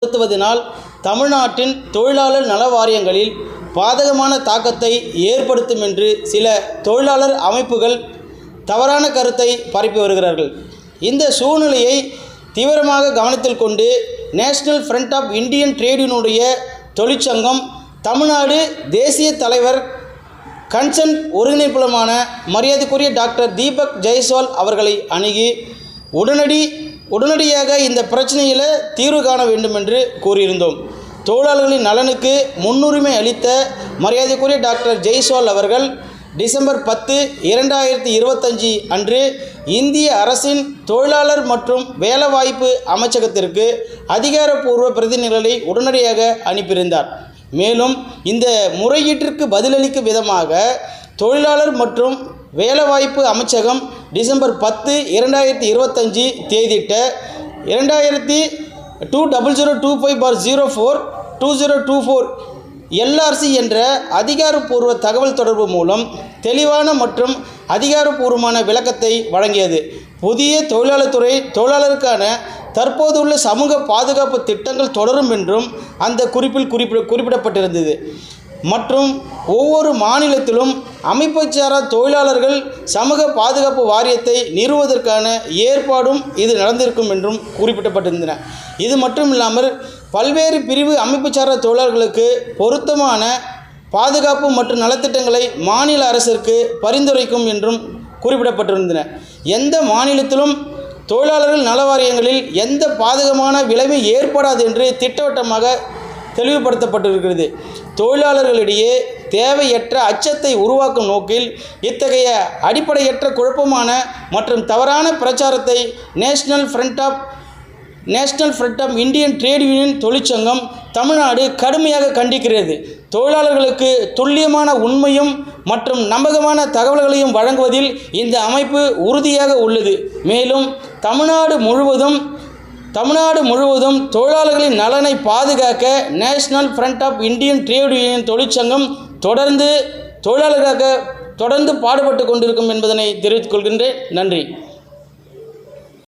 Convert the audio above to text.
செலுத்துவதனால் தமிழ்நாட்டின் தொழிலாளர் நல வாரியங்களில் பாதகமான தாக்கத்தை ஏற்படுத்தும் என்று சில தொழிலாளர் அமைப்புகள் தவறான கருத்தை பரப்பி வருகிறார்கள். இந்த சூழ்நிலையை தீவிரமாக கவனத்தில் கொண்டு national front of Indian trade யூனியனுடைய தொழிற்சங்கம் தமிழ்நாடு தேசிய தலைவர் கன்சர்ன் ஒருங்கிணைப்பாளருமான மரியாதைக்குரிய டாக்டர் தீபக் ஜெய்ஸ்வால் அவர்களை அணுகி உடனடியாக இந்த பிரச்சனையில் தீர்வு காண வேண்டும் என்று கூறியிருந்தோம். தொழிலாளர்களின் நலனுக்கு முன்னுரிமை அளித்த மரியாதைக்குரிய டாக்டர் ஜெய்ஸ்வால் அவர்கள் டிசம்பர் 10, 2025 அன்று இந்திய அரசின் தொழிலாளர் மற்றும் வேலைவாய்ப்பு அமைச்சகத்திற்கு அதிகாரப்பூர்வ பிரதிநிதிகளை உடனடியாக அனுப்பியிருந்தார். மேலும் இந்த முறையீட்டிற்கு பதிலளிக்கும் விதமாக தொழிலாளர் மற்றும் வேலைவாய்ப்பு அமைச்சகம் டிசம்பர் 10, 2025 தேதியிட்ட 2025/04/2024 LRC என்ற அதிகாரப்பூர்வ தகவல் தொடர்பு மூலம் தெளிவான மற்றும் அதிகாரப்பூர்வமான விளக்கத்தை வழங்கியது. புதிய தொழிலாளருக்கான தற்போதுள்ள சமூக பாதுகாப்பு திட்டங்கள் தொடரும் என்றும் அந்த குறிப்பில் குறிப்பிடப்பட்டிருந்தது. மற்றும் ஒவ்வொரு மாநிலத்திலும் அமைப்புச்சாரா தொழிலாளர்கள் சமூக பாதுகாப்பு வாரியத்தை நிறுவுவதற்கான ஏற்பாடும் இது நடந்திருக்கும் என்றும் குறிப்பிடப்பட்டிருந்தன. இது மட்டும் இல்லாமல் பல்வேறு பிரிவு அமைப்புச்சாரா தொழிலாளர்களுக்கு பொருத்தமான பாதுகாப்பு மற்றும் நலத்திட்டங்களை மாநில அரசிற்கு பரிந்துரைக்கும் என்றும் குறிப்பிடப்பட்டிருந்தன. எந்த மாநிலத்திலும் தொழிலாளர்கள் நல வாரியங்களில் எந்த பாதகமான விளைவு ஏற்படாது என்று திட்டவட்டமாக தெளிவுபடுத்தப்பட்டிருக்கிறது. தொழிலாளர்களிடையே தேவையற்ற அச்சத்தை உருவாக்கும் நோக்கில் இத்தகைய அடிப்படையற்ற குழப்பமான மற்றும் தவறான பிரச்சாரத்தை national front of Indian trade union தொழிற்சங்கம் தமிழ்நாடு கடுமையாக கண்டிக்கிறது. தொழிலாளர்களுக்கு துல்லியமான உண்மையும் மற்றும் நம்பகமான தகவல்களையும் வழங்குவதில் இந்த அமைப்பு உறுதியாக உள்ளது. மேலும் தமிழ்நாடு முழுவதும் தொழிலாளர்களின் நலனை பாதுகாக்க national front of Indian trade union தொழிற்சங்கம் தொடர்ந்து பாடுபட்டு கொண்டிருக்கும் என்பதனை தெரிவித்துக் கொள்கின்றேன். நன்றி.